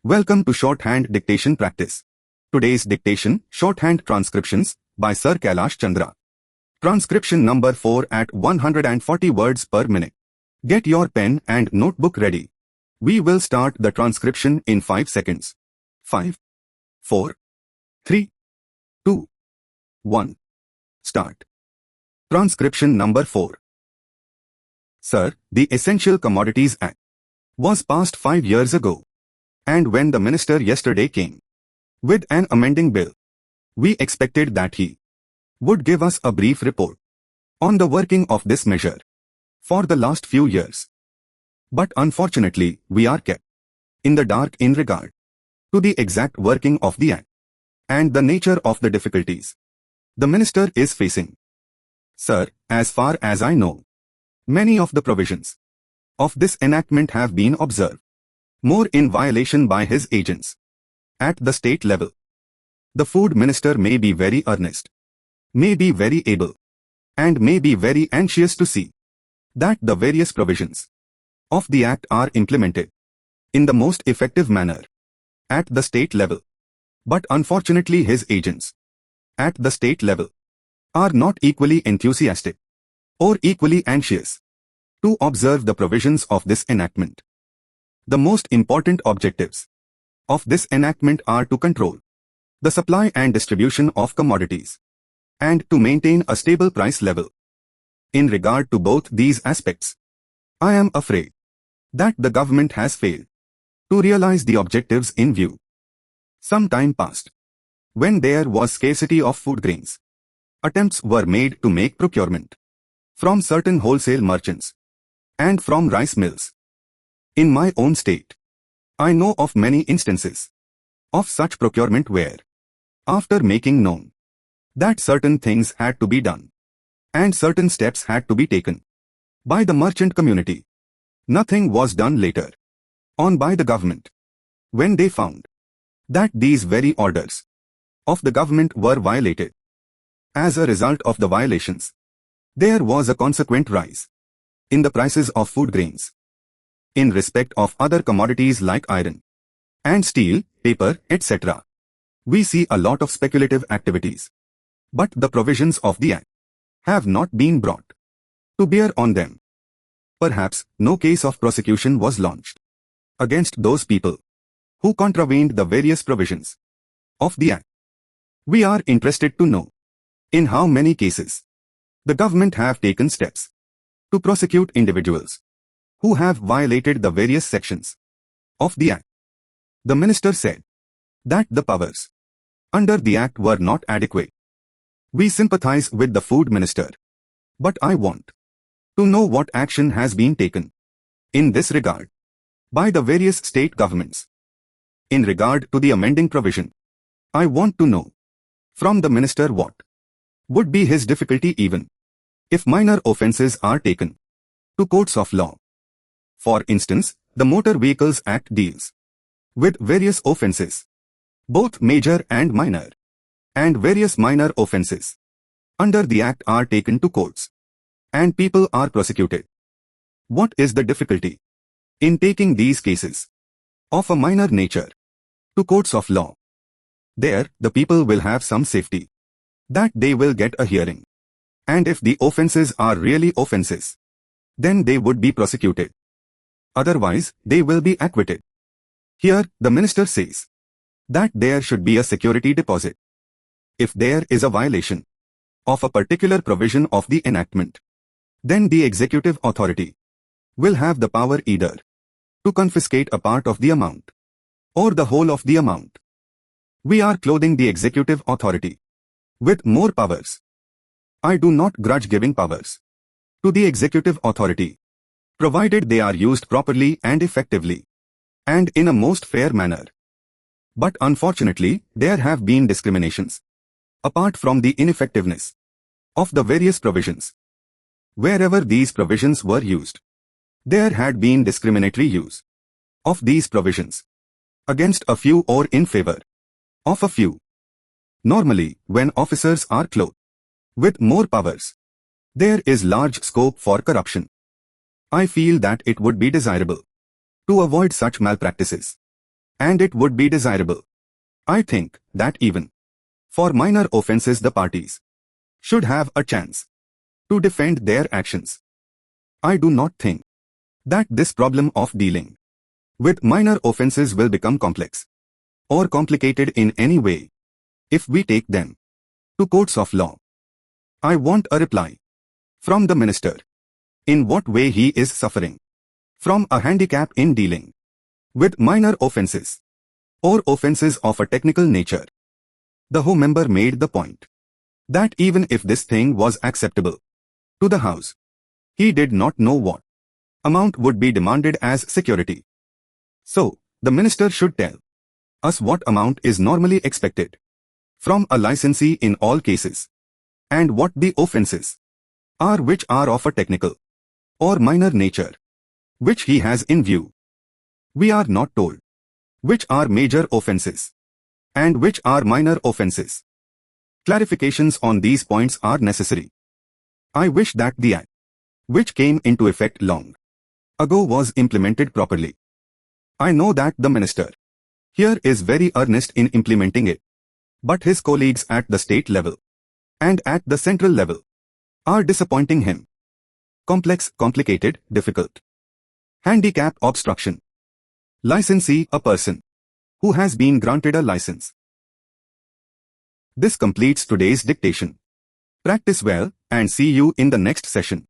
Welcome to Shorthand Dictation Practice. Today's dictation, Shorthand Transcriptions, by Sir Kailash Chandra. Transcription number 4 at 140 words per minute. Get your pen and notebook ready. We will start the transcription in 5 seconds. 5, 4, 3, 2, 1. Start. Transcription number 4. Sir, the Essential Commodities Act was passed 5 years ago. And when the minister yesterday came with an amending bill, we expected that he would give us a brief report on the working of this measure for the last few years. But unfortunately, we are kept in the dark in regard to the exact working of the act and the nature of the difficulties the minister is facing. Sir, as far as I know, many of the provisions of this enactment have been observed more in violation by his agents at the state level. The food minister may be very earnest, may be very able, and may be very anxious to see that the various provisions of the act are implemented in the most effective manner at the state level. But unfortunately his agents at the state level are not equally enthusiastic or equally anxious to observe the provisions of this enactment. The most important objectives of this enactment are to control the supply and distribution of commodities and to maintain a stable price level. In regard to both these aspects, I am afraid that the government has failed to realize the objectives in view. Some time passed, when there was scarcity of food grains, attempts were made to make procurement from certain wholesale merchants and from rice mills. In my own state, I know of many instances of such procurement where, after making known that certain things had to be done and certain steps had to be taken by the merchant community, nothing was done later on by the government when they found that these very orders of the government were violated. As a result of the violations, there was a consequent rise in the prices of food grains. In respect of other commodities like iron and steel, paper, etc., we see a lot of speculative activities. But the provisions of the Act have not been brought to bear on them. Perhaps no case of prosecution was launched against those people who contravened the various provisions of the Act. We are interested to know in how many cases the government have taken steps to prosecute individuals who have violated the various sections of the Act. The minister said that the powers under the Act were not adequate. We sympathize with the food minister, but I want to know what action has been taken in this regard by the various state governments. In regard to the amending provision, I want to know from the minister what would be his difficulty even if minor offences are taken to courts of law. For instance, the Motor Vehicles Act deals with various offences, both major and minor, and various minor offences under the Act are taken to courts, and people are prosecuted. What is the difficulty in taking these cases of a minor nature to courts of law? There, the people will have some safety that they will get a hearing, and if the offences are really offences, then they would be prosecuted. Otherwise, they will be acquitted. Here, the minister says that there should be a security deposit. If there is a violation of a particular provision of the enactment, then the executive authority will have the power either to confiscate a part of the amount or the whole of the amount. We are clothing the executive authority with more powers. I do not grudge giving powers to the executive authority, provided they are used properly and effectively, and in a most fair manner. But unfortunately, there have been discriminations, apart from the ineffectiveness of the various provisions. Wherever these provisions were used, there had been discriminatory use of these provisions against a few or in favor of a few. Normally, when officers are clothed with more powers, there is large scope for corruption. I feel that it would be desirable to avoid such malpractices and it would be desirable. I think that even for minor offenses the parties should have a chance to defend their actions. I do not think that this problem of dealing with minor offenses will become complex or complicated in any way if we take them to courts of law. I want a reply from the minister in what way he is suffering from a handicap in dealing with minor offenses or offenses of a technical nature. The Home member made the point that even if this thing was acceptable to the House, he did not know what amount would be demanded as security. So, the minister should tell us what amount is normally expected from a licensee in all cases, and what the offenses are which are of a technical or minor nature, which he has in view. We are not told which are major offenses and which are minor offenses. Clarifications on these points are necessary. I wish that the Act, which came into effect long ago, was implemented properly. I know that the minister here is very earnest in implementing it, but his colleagues at the state level and at the central level are disappointing him. Complex, complicated, difficult. Handicap obstruction. Licensee, a person who has been granted a license. This completes today's dictation. Practice well and see you in the next session.